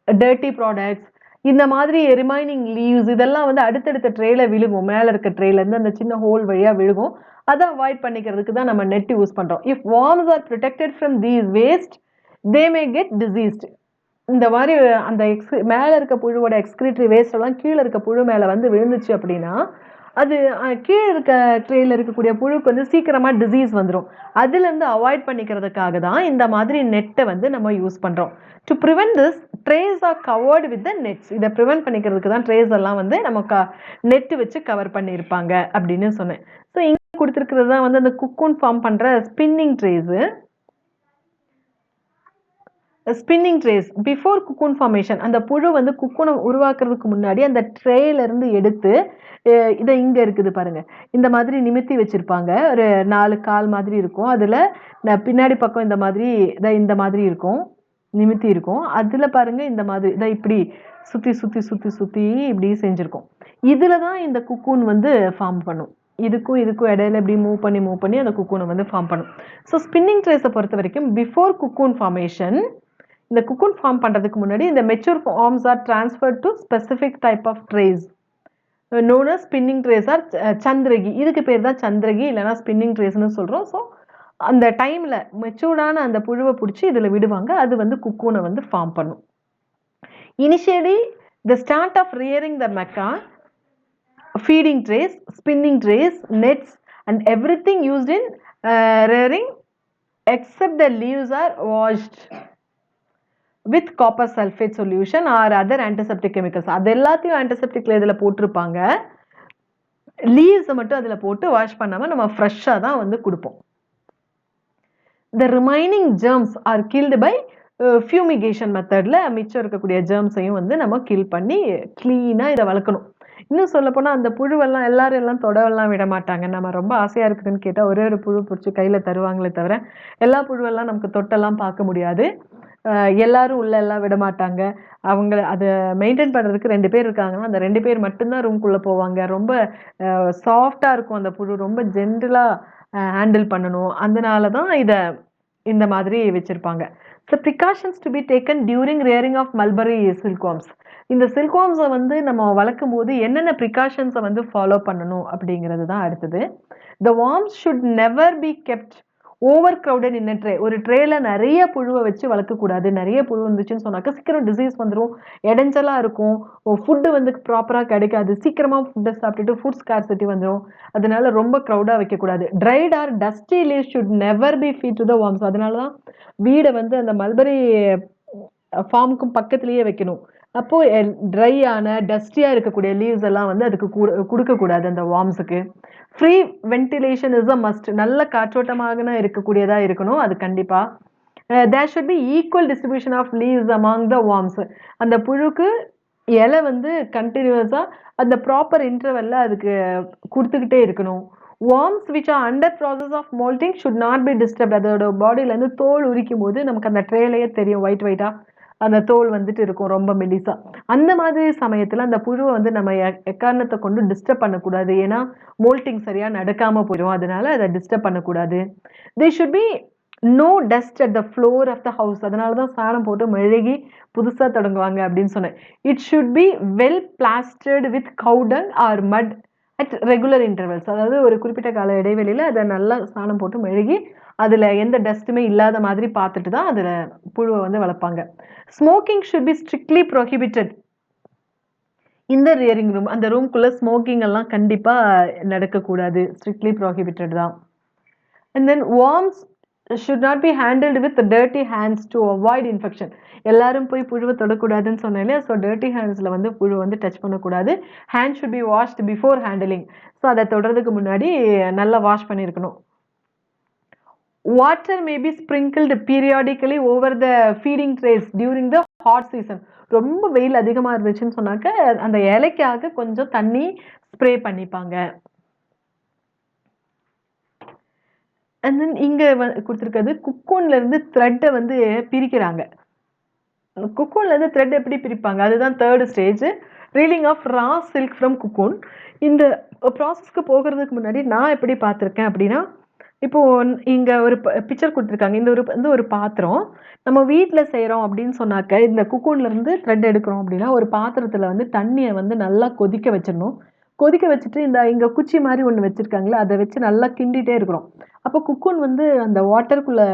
[SPEAKER 1] dirty products, இந்த மாதிரி ரிமைனிங் லீவ்ஸ் இதெல்லாம் வந்து அடுத்தடுத்த ட்ரேல விழுகும். மேலே இருக்க ட்ரேலேருந்து அந்த சின்ன ஹோல் வழியாக விழுகும். அதை அவாய்ட் பண்ணிக்கிறதுக்கு தான் நம்ம நெட் யூஸ் பண்ணுறோம். If worms R protected from these waste, they May get deceased. இந்த மாதிரி அந்த மேலே இருக்க புழுவோட எக்ஸ்கிரீட்டரி வேஸ்ட் எல்லாம் கீழே இருக்க புழு மேலே வந்து விழுந்துச்சு அப்படின்னா, அது கீழே இருக்க ட்ரேல இருக்கக்கூடிய புழுக்கு வந்து சீக்கிரமாக டிசீஸ் வந்துடும். அதுலேருந்து அவாய்ட் பண்ணிக்கிறதுக்காக தான் இந்த மாதிரி நெட்டை வந்து நம்ம யூஸ் பண்ணுறோம். To prevent this, trays are covered with the nets. இதை ப்ரிவென்ட் பண்ணிக்கிறதுக்கு தான் ட்ரேஸ் எல்லாம் வந்து நம்ம நெட்டு வச்சு கவர் பண்ணியிருப்பாங்க அப்படின்னு சொன்னேன். ஸோ இங்கே கொடுத்துருக்கிறது தான் வந்து அந்த குக்கூன் ஃபார்ம் பண்ணுற spinning trays. Spinning trace before cocoon formation. அந்த புழு வந்து குக்கூனை உருவாக்குறதுக்கு முன்னாடி அந்த ட்ரேலேருந்து எடுத்து இதை இங்கே இருக்குது பாருங்கள், இந்த மாதிரி நிமித்தி வச்சுருப்பாங்க. ஒரு 4 கால் மாதிரி இருக்கும். அதில் பின்னாடி பக்கம் இந்த மாதிரி இருக்கும், நிமித்தி இருக்கும். அதில் பாருங்கள் இந்த மாதிரி இதை இப்படி சுற்றி சுற்றி சுற்றி சுற்றி இப்படி செஞ்சுருக்கோம். இதில் தான் இந்த குக்கூன் வந்து ஃபார்ம் பண்ணும். இதுக்கும் இடையில இப்படி மூவ் பண்ணி அந்த குக்கூனை வந்து ஃபார்ம் பண்ணும். ஸோ ஸ்பின்னிங் ட்ரேஸை பொறுத்த வரைக்கும் பிஃபோர் குக்கூன் ஃபார்மேஷன், இந்த குக்கூன் ஃபார்ம் பண்ணுறதுக்கு முன்னாடி இந்த mature forms are transfer to specific type of trays known as spinning trays or சந்திரகி. இதுக்கு பேர் தான் சந்திரகி, இல்லைனா ஸ்பின்னிங் ட்ரேஸ்னு சொல்கிறோம். ஸோ அந்த டைமில் மெச்சூர்டான அந்த புழுவை பிடிச்சி இதில் விடுவாங்க. அது வந்து குக்கூனை வந்து ஃபார்ம் பண்ணும். Initially the start of rearing the மெக்கான், feeding trays, spinning trays, nets and everything used in rearing except the leaves are washed with copper sulfate solution or other antiseptic chemicals. அது எல்லாத்தையும் ஆன்டிசெப்டிக்ல இதில் போட்டிருப்பாங்க. லீவ்ஸை மட்டும் அதில் போட்டு wash பண்ணாமல் நம்ம ஃப்ரெஷ்ஷாக தான் வந்து கொடுப்போம். The remaining germs are killed by fumigation மெத்தடில் மிச்சம் இருக்கக்கூடிய ஜெர்ம்ஸையும் வந்து நம்ம கில் பண்ணி க்ளீனாக இதை வளர்க்கணும். இன்னும் சொல்லப்போனால் அந்த புழுவெல்லாம் எல்லாரும் தொடவெல்லாம் விட மாட்டாங்க. நம்ம ரொம்ப ஆசையாக இருக்குதுன்னு கேட்டால் ஒரே ஒரு புழு பிடிச்சி கையில் தருவாங்களே தவிர எல்லா புழுவெல்லாம் நமக்கு தொட்டெல்லாம் பார்க்க முடியாது. எல்லாரும் உள்ளெல்லாம் விட மாட்டாங்க. அதை மெயின்டைன் பண்ணுறதுக்கு 2 பேர் இருக்காங்கன்னா அந்த 2 பேர் மட்டும்தான் ரூம்குள்ளே போவாங்க. ரொம்ப சாஃப்டாக இருக்கும் அந்த புழு, ரொம்ப ஜென்டிலாக ஹேண்டில் பண்ணணும். அதனால தான் இதை இந்த மாதிரி வச்சுருப்பாங்க. So precautions to be taken during rearing of mulberry silkworms. இந்த சில்க்வார்ம்ஸை வந்து நம்ம வளர்க்கும் போது என்னென்ன ப்ரிகாஷன்ஸை வந்து ஃபாலோ பண்ணணும் அப்படிங்கிறது தான் அடுத்தது. The worms should never be kept over crowded in a tray. ஒரு ட்ரேல நிறைய புழுவை வச்சு வளர்க்கக்கூடாது. நிறைய புழு வந்துச்சுன்னு சொன்னாக்கா சீக்கிரம் டிசீஸ் வந்துடும், இடைஞ்சலாக இருக்கும், ஃபுட்டு வந்து ப்ராப்பராக கிடைக்காது, சீக்கிரமாக ஃபுட்டை சாப்பிட்டுட்டு ஃபுட் ஸ்கார்சிட்டி வந்துடும். அதனால ரொம்ப க்ரௌடாக வைக்கக்கூடாது. Dried or dusty leaves should never be feed to the worms. அதனால தான் வீடை வந்து அந்த மல்பரி ஃபார்முக்கும் பக்கத்துலேயே வைக்கணும். அப்போது ட்ரையான டஸ்டியாக இருக்கக்கூடிய லீவ்ஸ் எல்லாம் வந்து அதுக்கு கொடுக்கக்கூடாது அந்த வார்ம்ஸுக்கு. Free ventilation is a must. நல்ல காற்றோட்டமாக இருக்கக்கூடியதாக இருக்கணும் அது கண்டிப்பாக. There should be equal distribution of leaves among the worms. அந்த புழுக்கு இலை வந்து கண்டினியூஸாக அந்த ப்ராப்பர் இன்டர்வெல்ல அதுக்கு கொடுத்துக்கிட்டே இருக்கணும். Worms which are under process of moulting should not be disturb. அதோட பாடியிலேருந்து தோல் உரிக்கும் போது நமக்கு அந்த ட்ரேலையே தெரியும், ஒயிட்டாக அந்த தோல் வந்துட்டு இருக்கும் ரொம்ப மெலிசா. அந்த மாதிரி சமயத்தில் அந்த புழுவை வந்து நம்ம எக்காரணத்தை கொண்டு டிஸ்டர்ப் பண்ணக்கூடாது. ஏன்னா மோல்டிங் சரியாக நடக்காமல் போயிடும். அதனால அதை டிஸ்டர்ப் பண்ணக்கூடாது. They should be no dust at the floor of the house. அதனால தான் சாணம் போட்டு மெழுகி புதுசாக தொடங்குவாங்க அப்படின்னு சொன்னேன். It should be well plastered with cowdung or mud at regular intervals. அதாவது ஒரு குறிப்பிட்ட கால இடைவெளியில் அதை நல்லா சாணம் போட்டு மெழுகி அதில் எந்த டஸ்ட்டுமே இல்லாத மாதிரி பார்த்துட்டு தான் அதில் புழுவை வந்து வளர்ப்பாங்க. Smoking should be strictly prohibited இந்த ரியரிங் ரூம். அந்த ரூம்குள்ளே ஸ்மோக்கிங் எல்லாம் கண்டிப்பாக நடக்கக்கூடாது, ஸ்ட்ரிக்ட்லி ப்ரோஹிபிட்டட் தான். And then worms should not be handled with dirty hands to avoid infection. எல்லாரும் போய் புழுவை தொடக்கூடாதுன்னு சொன்னேன் இல்லையா? ஸோ டர்ட்டி ஹேண்ட்ஸில் வந்து புழு வந்து டச் பண்ணக்கூடாது. Hand should be washed before handling. So அதை தொடறதுக்கு முன்னாடி நல்லா வாஷ் பண்ணியிருக்கணும். Water may be sprinkled periodically over the feeding trace during the hot season. ரொம்ப வெயில் அதிகமாக இருந்துச்சுன்னு சொன்னாக்க அந்த இலைக்காக கொஞ்சம் தண்ணி ஸ்ப்ரே பண்ணிப்பாங்க. அண்ட் தென் இங்கே கொடுத்துருக்கிறது குக்கூன்லேருந்து த்ரெட்டை வந்து பிரிக்கிறாங்க. குக்கூன்லேருந்து த்ரெட் எப்படி பிரிப்பாங்க? அதுதான் third stage, reeling of raw silk from cocoon. இந்த ப்ராசஸ்க்கு போகிறதுக்கு முன்னாடி நான் எப்படி பார்த்துருக்கேன் அப்படின்னா, இப்போது இங்கே ஒரு பிக்சர் கொடுத்துருக்காங்க. இந்த ஒரு பாத்திரம் நம்ம வீட்டில் செய்கிறோம் அப்படின்னு சொன்னாக்க, இந்த குக்கூன்லேருந்து த்ரெட் எடுக்கிறோம் அப்படின்னா ஒரு பாத்திரத்தில் வந்து தண்ணியை வந்து நல்லா கொதிக்க வச்சிடணும். கொதிக்க வச்சுட்டு இங்கே குச்சி மாதிரி ஒன்று வச்சுருக்காங்களே, அதை வச்சு நல்லா கிண்டிகிட்டே இருக்கிறோம். அப்போ குக்கூன் வந்து அந்த வாட்டருக்குள்ளே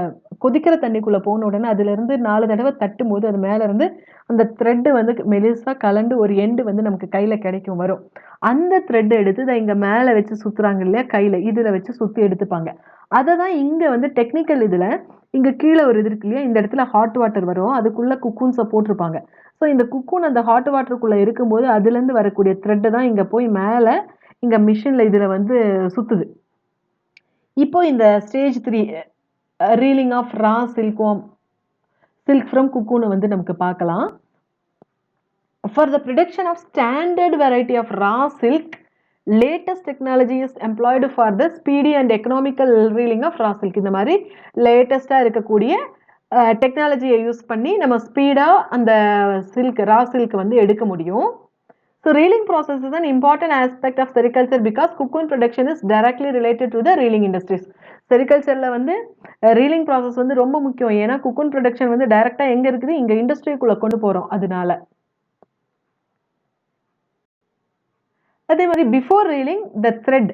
[SPEAKER 1] கொதிக்கிற தண்ணிக்குள்ளே போன உடனே அதுலேருந்து 4 தடவை தட்டும் போது அது மேலேருந்து அந்த த்ரெட்டு வந்து மெலிசாக கலண்டு ஒரு எண்டு வந்து நமக்கு கையில் கிடைக்கும் வரும். அந்த த்ரெட்டை எடுத்து இதை இங்கே மேலே வச்சு சுற்றுறாங்க இல்லையா, கையில் இதில் வச்சு சுற்றி எடுத்துப்பாங்க. அதை தான் இங்கே வந்து டெக்னிக்கல் இதில் இங்கே கீழே ஒரு இது இருக்கு இல்லையா, இந்த இடத்துல ஹாட் வாட்டர் வரும், அதுக்குள்ளே குக்கூன்ஸை போட்டிருப்பாங்க. ஸோ இந்த குக்கூன் அந்த ஹாட் வாட்டருக்குள்ளே இருக்கும்போது அதுலேருந்து வரக்கூடிய த்ரெட்டு தான் இங்கே போய் மேலே இங்கே மிஷினில் இதில் வந்து சுற்றுது. இப்போ இந்த stage 3 reeling of raw silk from குக்கூனை வந்து நமக்கு பார்க்கலாம். For the production of standard variety of raw silk latest technology is employed for the speedy and economical reeling of raw silk. இந்த மாதிரி லேட்டஸ்ட்டாக இருக்கக்கூடிய டெக்னாலஜியை யூஸ் பண்ணி நம்ம ஸ்பீடாக அந்த ரா சில்க் வந்து எடுக்க முடியும். So reeling process is an important aspect of sericulture because cocoon production is directly related to the reeling industries. Sericultureல வந்து reeling process வந்து ரொம்ப முக்கியம். ஏன்னா cocoon production வந்து டைரக்டா எங்க இருக்குது, இங்க இண்டஸ்ட்ரிக்குள்ள கொண்டு போறோம். அதனால அதே மாதிரி பிஃபோர் ரீலிங் த த்ரெட்,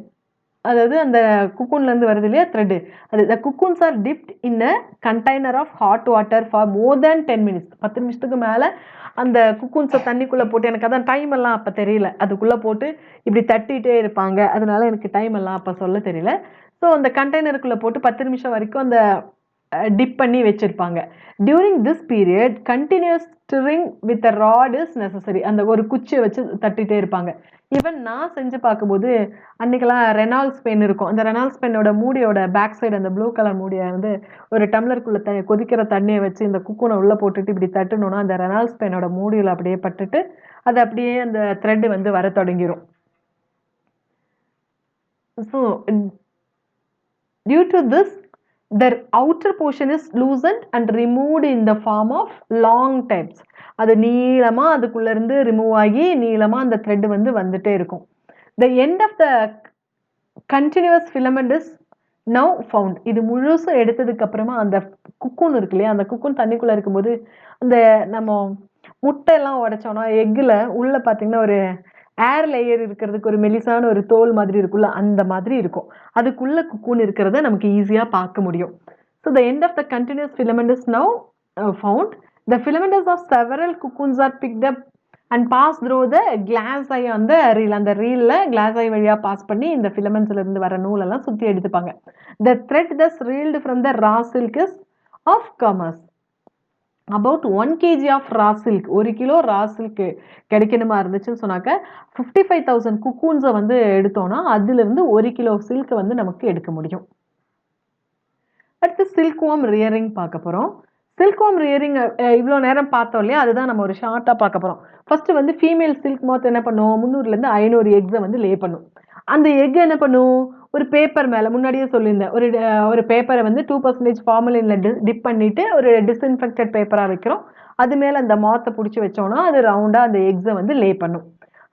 [SPEAKER 1] அதாவது அந்த குக்கூன்லேருந்து வருது இல்லையா த்ரெட், அது the cocoons are dipped in a container of hot water for more than 10 minutes. 10 நிமிஷத்துக்கு மேலே அந்த குக்கூன்ஸை தண்ணிக்குள்ளே போட்டு, எனக்கு அதான் டைம் எல்லாம் அப்போ தெரியல, அதுக்குள்ளே போட்டு இப்படி தட்டிகிட்டே இருப்பாங்க, அதனால எனக்கு டைம் எல்லாம் அப்போ சொல்ல தெரியல. ஸோ அந்த கண்டெய்னருக்குள்ளே போட்டு 10 நிமிஷம் வரைக்கும் அந்த டிப் பண்ணி வச்சுருப்பாங்க. During this period continuous stirring with a rod is necessary. அந்த ஒரு குச்சியை வச்சு தட்டிகிட்டே இருப்பாங்க. ஈவன் நான் செஞ்சு பார்க்கும்போது அன்றைக்கெல்லாம் ரெனால்ட்ஸ் பென் இருக்கும். அந்த ரெனால்ட்ஸ் பென்னோட மூடியோட பேக் சைடு அந்த ப்ளூ கலர் மூடியை வந்து ஒரு டம்ளருக்குள்ளே கொதிக்கிற தண்ணியை வச்சு இந்த குக்கூனை உள்ளே போட்டுட்டு இப்படி தட்டணும்னா அந்த ரெனால்ட்ஸ் பென்னோட மூடியில் அப்படியே பட்டுட்டு அது அப்படியே அந்த த்ரெட்டு வந்து வர தொடங்கிடும். So due to this the outer portion is loosened and removed in the form of long types. அது நீளமா அதுக்குள்ள இருந்து ரிமூவ் ஆகி நீளமா அந்த த்ரெட் வந்து வந்துட்டே இருக்கும். the end of the continuous filament is now found. இது முழுசும் எடுத்ததுக்கு அப்புறமா அந்த குக்கூன் இருக்கு இல்லையா, அந்த குக்கூன் தண்ணிக்குள்ள இருக்கும்போது அந்த நம்ம முட்டை எல்லாம் உடைச்சோம்னா எக்குல உள்ள பார்த்தீங்கன்னா ஒரு ஏர் லேயர் இருக்கிறதுக்கு ஒரு மெலிசான ஒரு தோல் மாதிரி இருக்குல்ல, அந்த மாதிரி இருக்கும். அதுக்குள்ள குக்கூன் இருக்கிறத நமக்கு ஈஸியாக பார்க்க முடியும். So the end of the continuous filament is now found. The filaments of several cocoons are picked up and pass through the glass eye அந்த ரீல். அந்த ரீலில் கிளாஸ் ஐ வழியாக பாஸ் பண்ணி இந்த ஃபிலமெண்ட்ஸ்லேருந்து வர நூலெல்லாம் சுற்றி எடுத்துப்பாங்க. The thread thus reeled from the raw silk is of commerce. About 1 kg of raw silk, 1 kilo raw silk கிடைக்கணுமா இருந்துச்சுன்னு சொன்னாக்க 55,000 குக்கூன்ஸை வந்து எடுத்தோம்னா அதுலேருந்து 1 கிலோ சில்க் வந்து நமக்கு எடுக்க முடியும். அடுத்து சில்க் வார்ம் ரியரிங் பார்க்க போகிறோம். சில்க் வார்ம் ரியரிங் இவ்வளோ நேரம் பார்த்தோம் இல்லையா, அதுதான் நம்ம ஒரு ஷார்ட்டாக பார்க்க போகிறோம். ஃபர்ஸ்ட் வந்து ஃபீமேல் சில்க் மோத் என்ன பண்ணும், 300லேருந்து 500 எக்ஸை வந்து லே பண்ணும். அந்த எக் என்ன பண்ணும், ஒரு பேப்பர் மேலே முன்னாடியே சொல்லியிருந்தேன், ஒரு பேப்பரை வந்து 2% ஃபார்மலினில் டிப் பண்ணிவிட்டு ஒரு டிஸ்இன்ஃபெக்டட் பேப்பராக வைக்கிறோம். அது மேலே அந்த மாத்தை பிடிச்சி வச்சோன்னா அது ரவுண்டாக அந்த எக்ஸை வந்து லே பண்ணும்.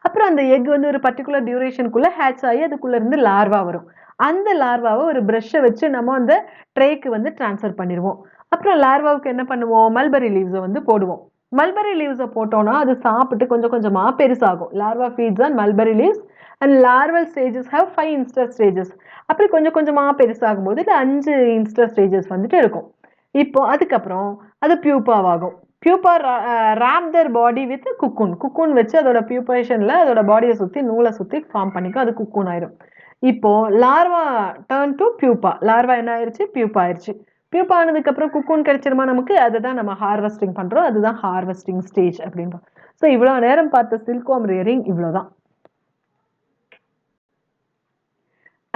[SPEAKER 1] அப்புறம் அந்த எக் வந்து ஒரு பர்டிகுலர் டியூரேஷனுக்குள்ளே ஹேட்ச் ஆகி அதுக்குள்ளேருந்து லார்வா வரும். அந்த லார்வாவை ஒரு ப்ரஷ்ஷை வச்சு நம்ம அந்த ட்ரேக்கு வந்து ட்ரான்ஸ்ஃபர் பண்ணிடுவோம். அப்புறம் லார்வாவுக்கு என்ன பண்ணுவோம், மல்பெரி லீவ்ஸை வந்து போடுவோம். மல்பெரி லீவ்ஸை போட்டோன்னா அது சாப்பிட்டு கொஞ்சம் கொஞ்சமாக பெருசாகும். Larva feeds on mulberry leaves and larval stages have 5 instar stages. அப்படி கொஞ்சம் கொஞ்சமாக பெருசாகும் போது இது 5 இன்ஸ்டர் ஸ்டேஜஸ் வந்துட்டு இருக்கும். இப்போ அதுக்கப்புறம் அது பியூப்பாவாகும். Pupa wrap their body with cocoon. Cocoon வச்சு அதோட பியூப்பேஷனில் அதோட பாடியை சுற்றி நூலை சுற்றி ஃபார்ம் பண்ணிக்கும், அது குக்கூன் ஆயிரும். இப்போ larva turn to pupa. Larva என்ன ஆயிடுச்சு, பியூப்பா ஆயிடுச்சு. பியூப்பா ஆனதுக்கப்புறம் குக்கூன் கிடைச்சிருமா நமக்கு, அதை தான் நம்ம ஹார்வெஸ்டிங் பண்ணுறோம். அதுதான் ஹார்வெஸ்டிங் ஸ்டேஜ் அப்படின்றோம். ஸோ இவ்வளோ நேரம் பார்த்த சில்க்வார்ம் ரியரிங் இவ்வளோதான்.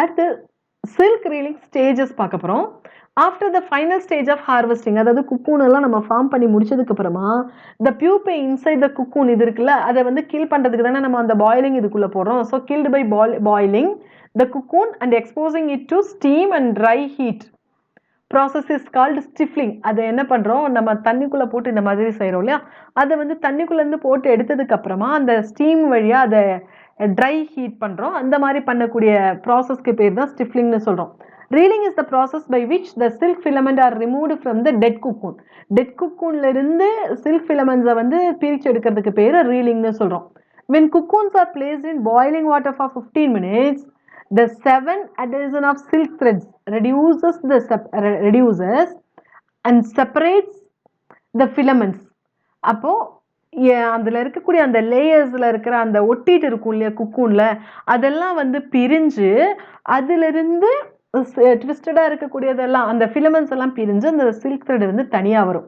[SPEAKER 1] அடுத்து சில்க் ரீலிங் ஸ்டேஜஸ் பார்க்க போகிறோம். After the final stage of harvesting, அதாவது குக்கூன் எல்லாம் நம்ம ஃபார்ம் பண்ணி முடிச்சதுக்கு அப்புறமா த பியூப்பை இன்சைட் த குக்கூன் இது இருக்குல்ல, அதை வந்து கில் பண்ணுறதுக்கு தானே நம்ம அந்த பாயிலிங் இதுக்குள்ளே போடுறோம். So killed by boiling the cocoon and exposing it to steam and dry heat process is called stifling. அதை என்ன பண்ணுறோம், நம்ம தண்ணிக்குள்ளே போட்டு இந்த மாதிரி செய்கிறோம் இல்லையா, அதை வந்து தண்ணிக்குள்ளேருந்து போட்டு எடுத்ததுக்கு அப்புறமா அந்த ஸ்டீம் வழியாக அதை ட்ரை ஹீட் பண்ணுறோம். அந்த மாதிரி பண்ணக்கூடிய ப்ராசஸ்க்கு பேர் தான் ஸ்டிஃப்லிங்னு சொல்கிறோம். Reeling is the process by which the silk filament are removed from the dead cocoon. Dead குக்கூன்லேருந்து சில்க் ஃபிலமெண்ட்ஸை வந்து பிரித்து எடுக்கிறதுக்கு பேர் ரீலிங்னு சொல்கிறோம். when cocoons are placed in boiling water for 15 minutes, the 7 adhesion of silk threads reduces and separates the filaments. அப்போ அதில் இருக்கக்கூடிய அந்த லேயர்ஸில் இருக்கிற அந்த ஒட்டிட்டு இருக்கும் இல்லையா குக்கூனில், அதெல்லாம் வந்து பிரிஞ்சு அதிலிருந்து ட்விஸ்டடாக இருக்கக்கூடியதெல்லாம் அந்த ஃபிலமெண்ட்ஸ் எல்லாம் பிரிஞ்சு அந்த சில்க் த்ரெட் வந்து தனியாக வரும்.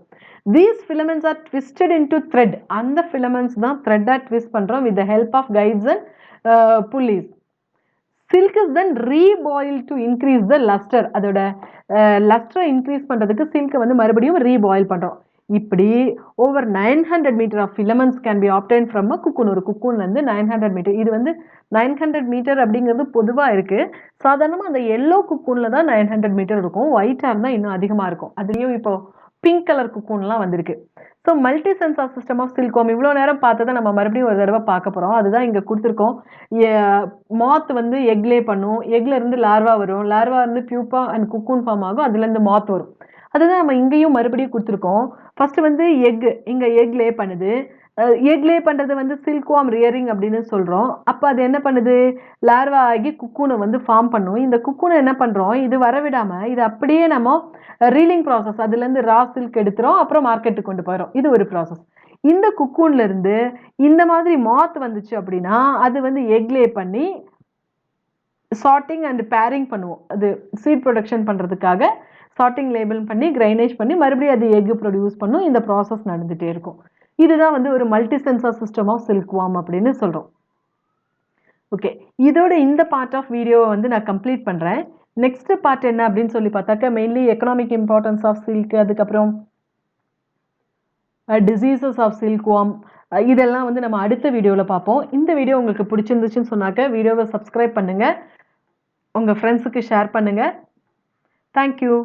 [SPEAKER 1] These filaments are twisted into thread. அந்த filaments தான் thread-ஆ twist பண்றோம் with the help of guides and pulleys. Silk is then reboiled to increase the luster. அதோட luster increase பண்றதுக்கு silk வந்து மறுபடியும் reboil பண்றோம். இப்படி over 900 meter of filaments can be obtained from a cocoon. ஒரு cocoonல இருந்து 900 meter. இது வந்து 900 meter அப்படிங்கிறது பொதுவா இருக்கு. சாதாரணமா அந்த yellow cocoonல தான் 900 meter இருக்கும். white இருந்தா இன்னும் அதிகமா இருக்கும். அதுலயும் இப்போ பிங்க் கலர் குக்கூன்லாம் வந்திருக்கு. So multi sensor system of silkworm இவ்வளோ நேரம் பார்த்ததை நம்ம மறுபடியும் ஒரு தடவை பார்க்க போகிறோம். அதுதான் இங்கே கொடுத்துருக்கோம். மாத் வந்து எக்லே பண்ணும், எக்ல இருந்து லார்வா வரும், லார்வா இருந்து பியூப்பா அண்ட் குக்கூன் ஃபார்ம் ஆகும், அதுலேருந்து மாத் வரும். அதுதான் நம்ம இங்கேயும் மறுபடியும் கொடுத்துருக்கோம். ஃபர்ஸ்ட் வந்து இங்கே எக் லே பண்ணுது. எக் லே பண்ணுறது வந்து சில்க்வார்ம் ரியரிங் அப்படின்னு சொல்கிறோம். அப்போ அது என்ன பண்ணுது, லார்வா ஆகி குக்கூனை வந்து ஃபார்ம் பண்ணும். இந்த குக்கூனை என்ன பண்ணுறோம், இது வரவிடாமல் இது அப்படியே நம்ம ரீலிங் ப்ராசஸ், அதுலேருந்து ரா சில்க் எடுத்துகிறோம், அப்புறம் மார்க்கெட்டுக்கு கொண்டு போயிடும். இது ஒரு ப்ராசஸ். இந்த குக்கூன்லேருந்து இந்த மாதிரி மாத் வந்துச்சு அப்படின்னா அது வந்து எக் லே பண்ணி சார்ட்டிங் அண்ட் பேரிங் பண்ணுவோம். அது சீட் ப்ரொடக்ஷன் பண்ணுறதுக்காக சார்ட்டிங் லேபிள் பண்ணி கிரைனேஜ் பண்ணி மறுபடியும் அது எக் ப்ரொடியூஸ் பண்ணும். இந்த ப்ராசஸ் நடந்துகிட்டே இருக்கும். இதுதான் வந்து ஒரு மல்டி சென்சார் சிஸ்டம் ஆஃப் சில்க்வார்ம் அப்படின்னு சொல்கிறோம். ஓகே, இதோட இந்த பார்ட் ஆஃப் வீடியோவை வந்து நான் கம்ப்ளீட் பண்ணுறேன். நெக்ஸ்ட் பார்ட் என்ன அப்படின்னு சொல்லி பார்த்தாக்கா mainly economic importance of silk, அதுக்கப்புறம் டிசீசஸ் ஆஃப் சில்க்வார்ம், இதெல்லாம் வந்து நம்ம அடுத்த வீடியோவில் பார்ப்போம். இந்த வீடியோ உங்களுக்கு பிடிச்சிருந்துச்சுன்னு சொன்னாக்க வீடியோவை சப்ஸ்கிரைப் பண்ணுங்கள், உங்கள் ஃப்ரெண்ட்ஸுக்கு ஷேர் பண்ணுங்கள். தேங்க்யூ.